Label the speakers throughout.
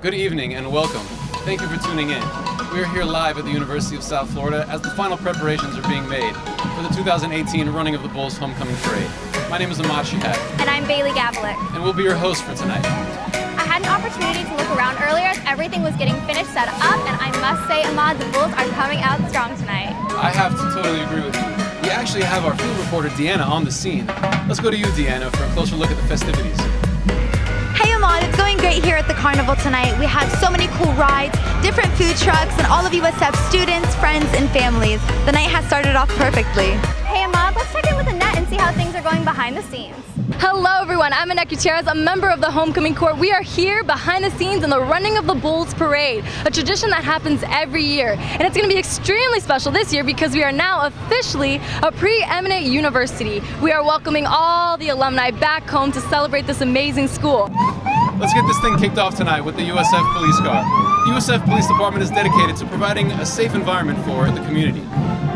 Speaker 1: Good evening and welcome. Thank you for tuning in. We are here live at the University of South Florida as the final preparations are being made for the 2018 Running of the Bulls Homecoming Parade. My name is Ahmad Shihad.
Speaker 2: And I'm Bailey Gavlik.
Speaker 1: And we'll be your hosts for tonight.
Speaker 2: I had an opportunity to look around earlier as everything was getting finished, set up, and I must say, Ahmad, the Bulls are coming out strong tonight.
Speaker 1: I have to totally agree with you. We actually have our field reporter Deanna on the scene. Let's go to you, Deanna, for a closer look at the festivities.
Speaker 3: Hey Ahmad, it's going great here at the carnival tonight. We had so many cool rides, different food trucks, and all of USF students, friends, and families. The night has started off perfectly.
Speaker 2: Hey Ahmad, let's check in with Annette and see how things are going behind the scenes.
Speaker 4: Hello everyone, I'm Annette Gutierrez, a member of the Homecoming Corps. We are here behind the scenes in the Running of the Bulls Parade, a tradition that happens every year. And it's going to be extremely special this year because we are now officially a preeminent university. We are welcoming all the alumni back home to celebrate this amazing school.
Speaker 1: Let's get this thing kicked off tonight with the USF police car. The USF Police Department is dedicated to providing a safe environment for the community.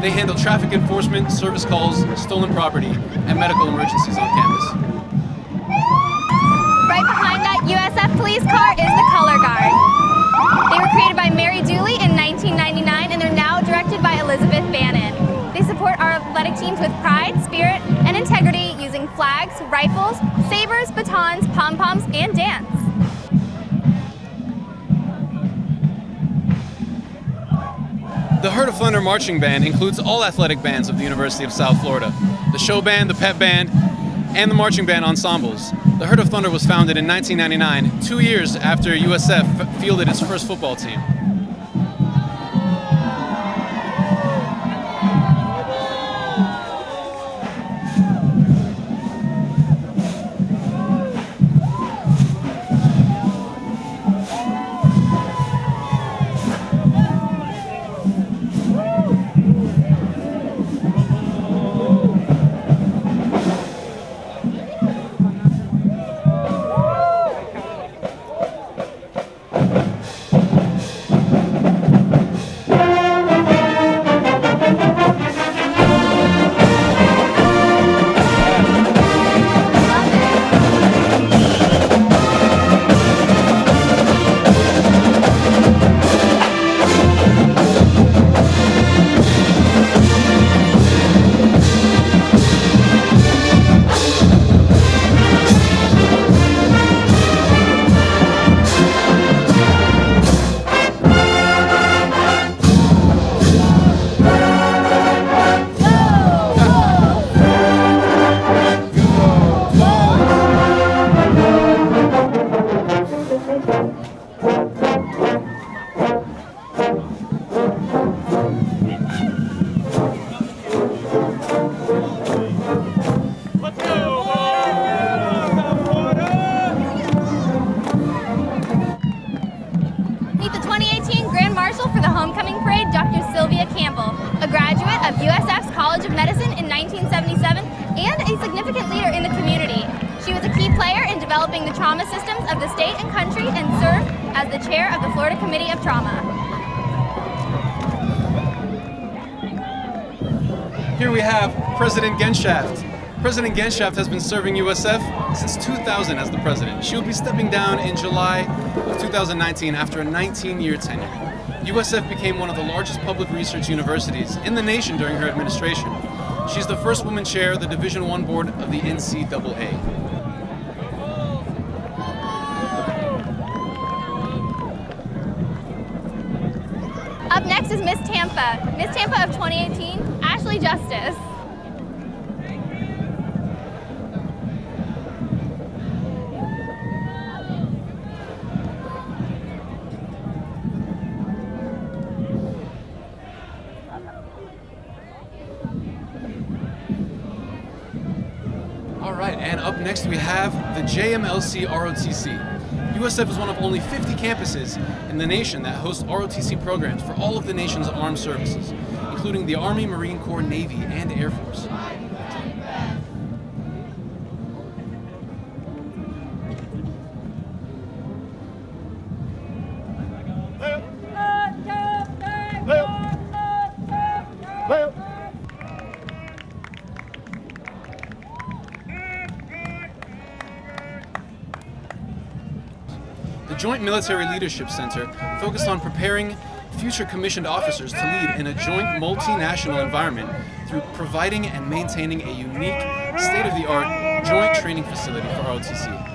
Speaker 1: They handle traffic enforcement, service calls, stolen property, and medical emergencies on campus.
Speaker 2: Right behind that USF police car is the Color Guard. They were created by Mary Dooley in 1999 and they're now directed by Elizabeth Bannon. They support our athletic teams with pride, spirit, and integrity using flags, rifles, sabers, batons, pom-poms, and dance.
Speaker 1: The Herd of Thunder Marching Band includes all athletic bands of the University of South Florida. The show band, the pep band, and the marching band ensembles. The Herd of Thunder was founded in 1999, 2 years after USF fielded its first football team.
Speaker 2: A graduate of USF's College of Medicine in 1977 and a significant leader in the community. She was a key player in developing the trauma systems of the state and country and served as the chair of the Florida Committee of Trauma.
Speaker 1: Here we have President Genshaft. President Genshaft has been serving USF since 2000 as the president. She will be stepping down in July of 2019 after a 19-year tenure. USF became one of the largest public research universities in the nation during her administration. She's the first woman chair of the Division I board of the NCAA.
Speaker 2: Up next is Miss Tampa. Miss Tampa of 2018, Ashley Justice.
Speaker 1: All right, and up next we have the JMLC ROTC. USF is one of only 50 campuses in the nation that host ROTC programs for all of the nation's armed services, including the Army, Marine Corps, Navy, and Air Force. The Joint Military Leadership Center focused on preparing future commissioned officers to lead in a joint multinational environment through providing and maintaining a unique, state-of-the-art joint training facility for ROTC.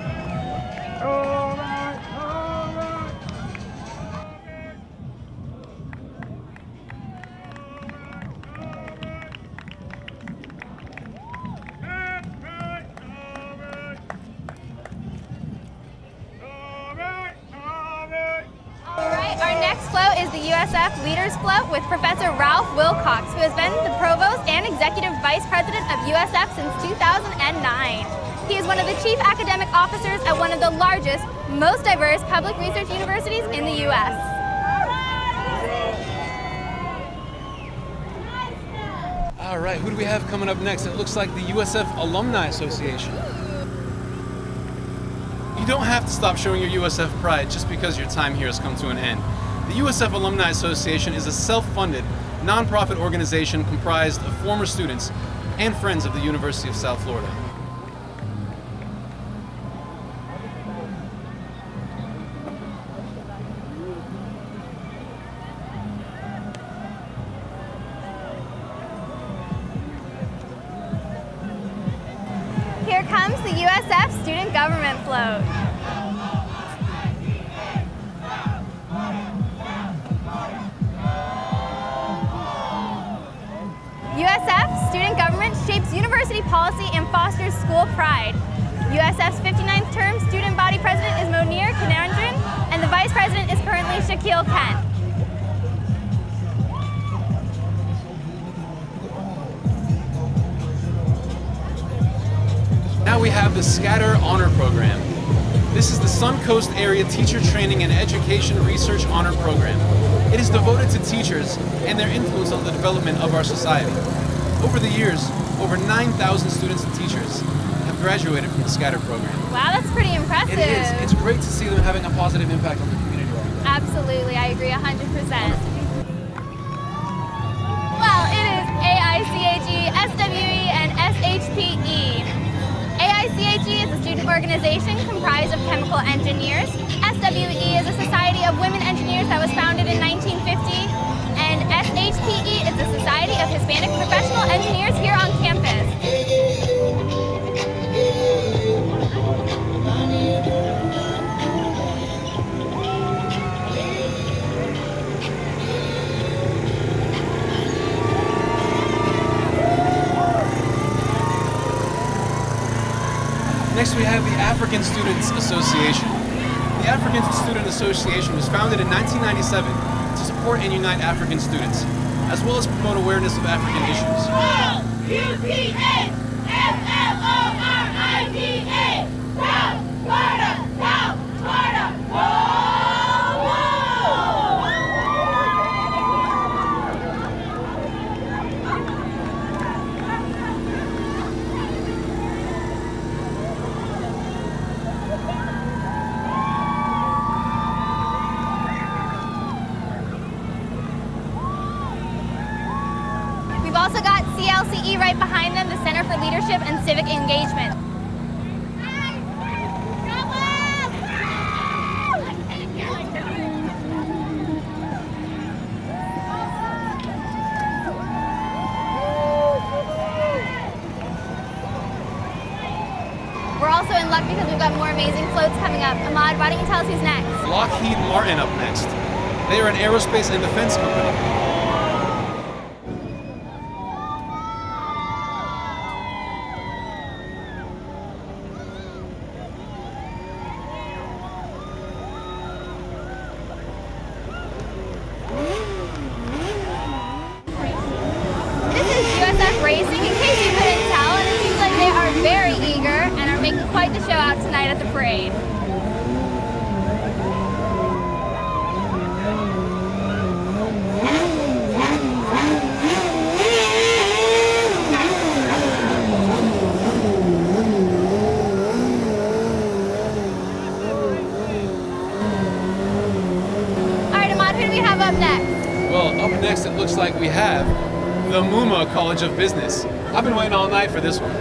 Speaker 2: Our next float is the USF Leaders Float with Professor Ralph Wilcox, who has been the Provost and Executive Vice President of USF since 2009. He is one of the Chief Academic Officers at one of the largest, most diverse public research universities in the U.S.
Speaker 1: All right, who do we have coming up next? It looks like the USF Alumni Association. You don't have to stop showing your USF pride just because your time here has come to an end. The USF Alumni Association is a self-funded, nonprofit organization comprised of former students and friends of the University of South Florida.
Speaker 2: Here comes the USF Student Government Float. USF Student Government shapes university policy and fosters school pride. USF's 59th term student body president is Monir Kanandran, and the vice president is currently Shaquille Kent.
Speaker 1: Now we have the Scatter Honor Program. This is the Suncoast Area Teacher Training and Education Research Honor Program. It is devoted to teachers and their influence on the development of our society. Over the years, over 9,000 students and teachers have graduated from the Scatter Program.
Speaker 2: Wow, that's pretty impressive.
Speaker 1: It is. It's great to see them having a positive impact on the community.
Speaker 2: Absolutely, I agree 100%. Well, it is AICHE, SWE, and SHPE. AICHE is a student organization comprised of chemical engineers. SWE is a society of women engineers that was founded in 1950. And SHPE is the Society of Hispanic Professional Engineers here on campus.
Speaker 1: Next we have the African Students Association. The African Student Association was founded in 1997 to support and unite African students, as well as promote awareness of African issues.
Speaker 5: UTA, FLORIDA, South Florida, South Florida,
Speaker 2: We've also got CLCE right behind them, the Center for Leadership and Civic Engagement. We're also in luck because we've got more amazing floats coming up. Ahmad, why don't you tell us who's next?
Speaker 1: Lockheed Martin up next. They are an aerospace and defense company.
Speaker 2: USF Racing, in case you couldn't tell, and it seems like they are very eager and are making quite the show out tonight at the parade. Alright, Ahmad, who do we have up next?
Speaker 1: Well, up next it looks like we have the MUMA College of Business. I've been waiting all night for this one.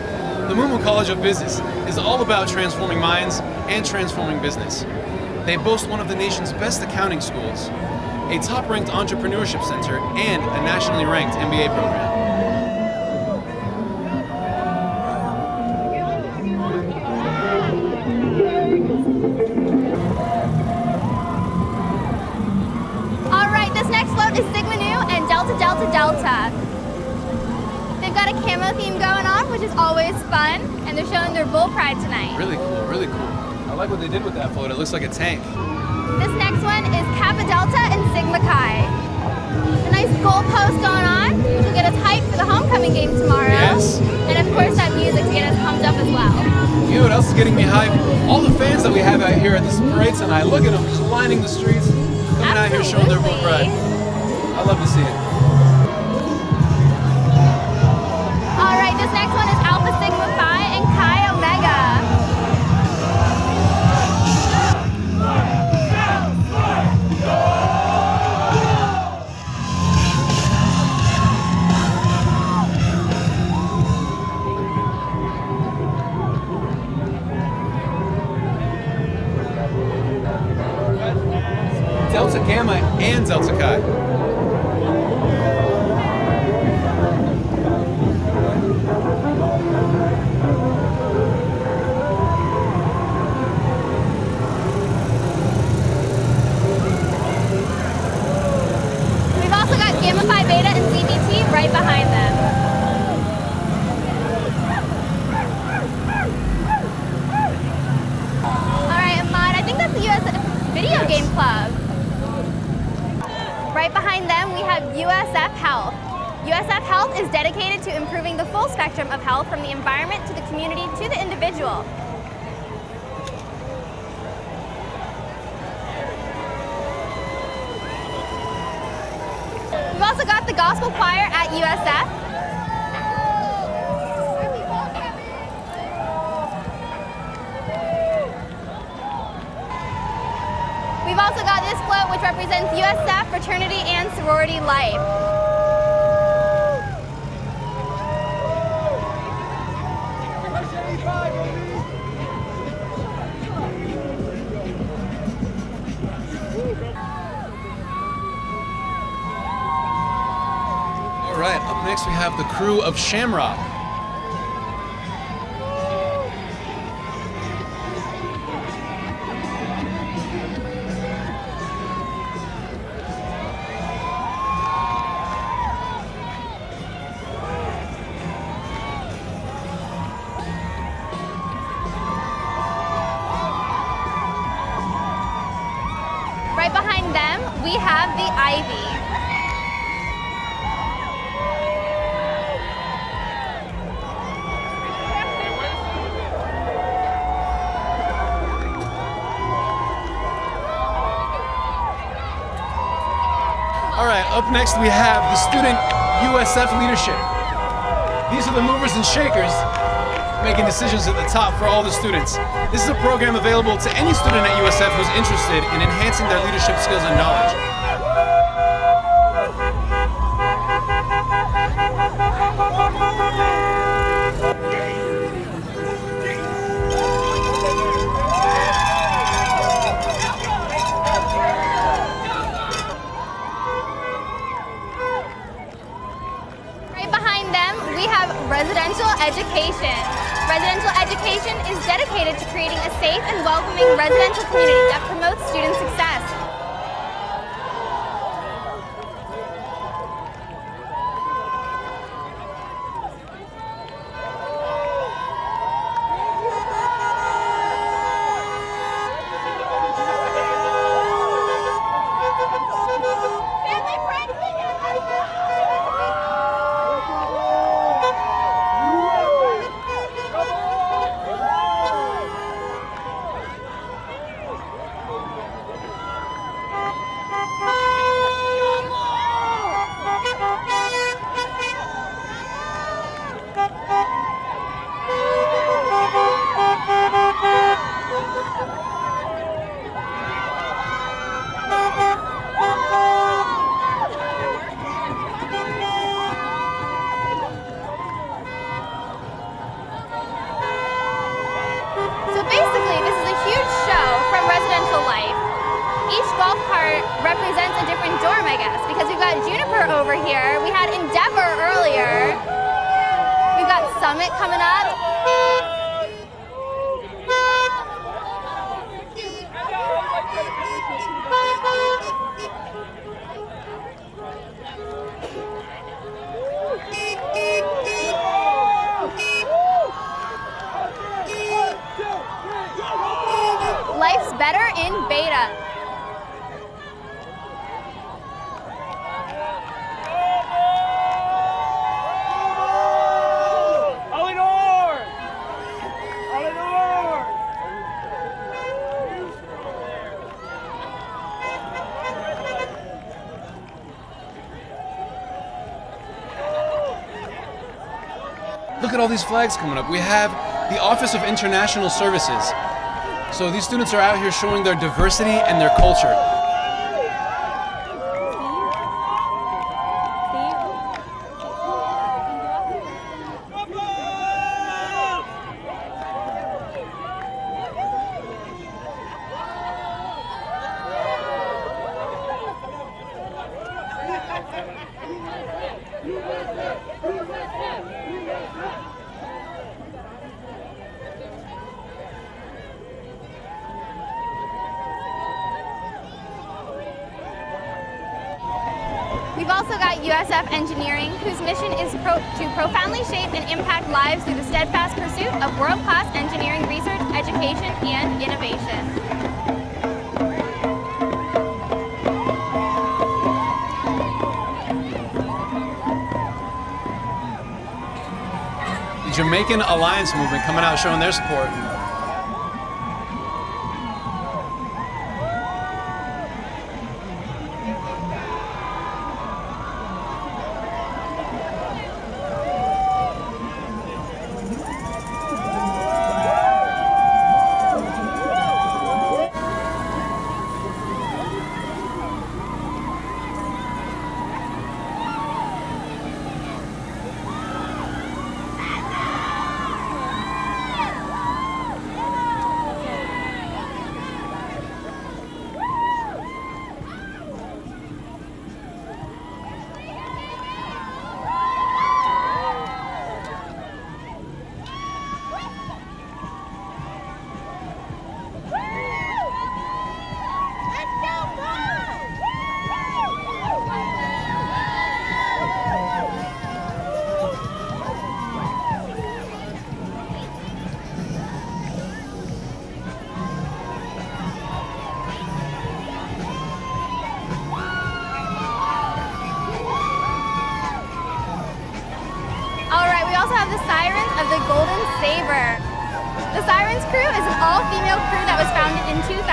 Speaker 1: The MUMA College of Business is all about transforming minds and transforming business. They boast one of the nation's best accounting schools, a top-ranked entrepreneurship center, and a nationally ranked MBA program.
Speaker 2: All right, this next float is Sigma Nu and Delta Delta Delta. They've got a camo theme going on, which is always fun, and they're showing their bull pride tonight.
Speaker 1: Really cool, really cool. I like what they did with that float. It looks like a tank.
Speaker 2: This next one is Kappa Delta and Sigma Chi. A nice goal post going on, which will get us hyped for the homecoming game tomorrow.
Speaker 1: Yes.
Speaker 2: And of course that music to get us pumped up as well.
Speaker 1: You know what else is getting me hyped? All the fans that we have out here at this parade tonight. Look at them just lining the streets, coming out here showing their bull pride. I love to see it.
Speaker 2: All right, this next one is Alpha Sigma Phi and Chi Omega.
Speaker 1: Delta Gamma and Delta Chi.
Speaker 2: We've also got Gamma Phi Beta and ZBT right behind them. All right, Ahmad, I think that's the USF Video Game Club. Right behind them, we have USF Health. USF Health is dedicated to improving the full spectrum of health from the environment to the community to the individual. We've also got the gospel choir at USF. We've also got this float which represents USF fraternity and sorority life.
Speaker 1: All right, up next we have the crew of Shamrock.
Speaker 2: Right behind them, we have the Ivy.
Speaker 1: All right, up next we have the student USF leadership. These are the movers and shakers making decisions at the top for all the students. This is a program available to any student at USF who's interested in enhancing their leadership skills and knowledge.
Speaker 2: Right behind them, we have residential education. Residential education is dedicated to creating a safe and welcoming residential community that promotes student success. here. We had Endeavor earlier. We've got Summit coming up. Life's better in beta.
Speaker 1: Look at all these flags coming up. We have the Office of International Services. So these students are out here showing their diversity and their culture.
Speaker 2: We've also got USF Engineering, whose mission is to profoundly shape and impact lives through the steadfast pursuit of world-class engineering research, education, and innovation.
Speaker 1: The Jamaican Alliance Movement coming out showing their support.
Speaker 2: The Sirens of the Golden Saber. The Sirens crew is an all-female crew that was founded in 2000.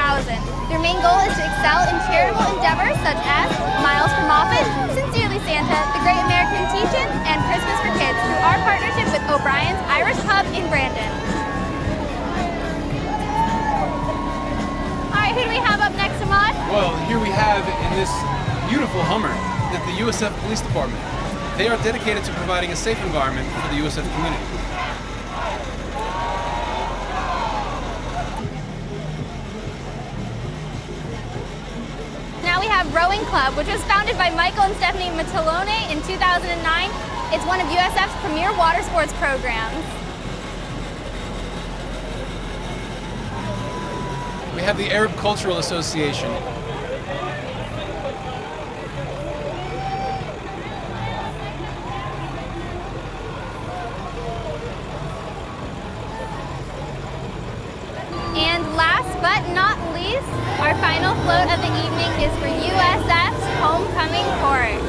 Speaker 2: Their main goal is to excel in charitable endeavors such as Miles for Moffat, Sincerely Santa, The Great American Teach-In, and Christmas for Kids through our partnership with O'Brien's Irish Pub in Brandon. All right, who do we have up next, Ahmad?
Speaker 1: Well, here we have in this beautiful Hummer the USF Police Department. They are dedicated to providing a safe environment for the USF community.
Speaker 2: Now we have Rowing Club, which was founded by Michael and Stephanie Matalone in 2009. It's one of USF's premier water sports programs.
Speaker 1: We have the Arab Cultural Association.
Speaker 2: And last but not least, our final float of the evening is for USF's Homecoming Court.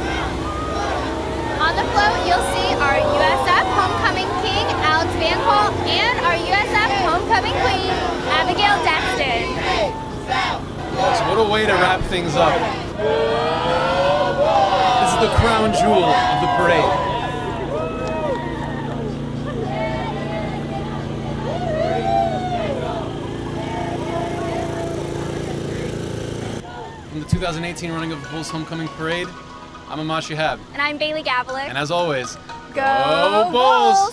Speaker 2: On the float, you'll see our USF Homecoming King, Alex Van Holt, and our USF Homecoming Queen, Abigail Destin.
Speaker 1: So what a way to wrap things up. This is the crown jewel of the parade. From the 2018 running of the Bulls Homecoming Parade, I'm Ahmad Shihab.
Speaker 2: And I'm Bailey Gavlik.
Speaker 1: And as always,
Speaker 2: Go Bulls!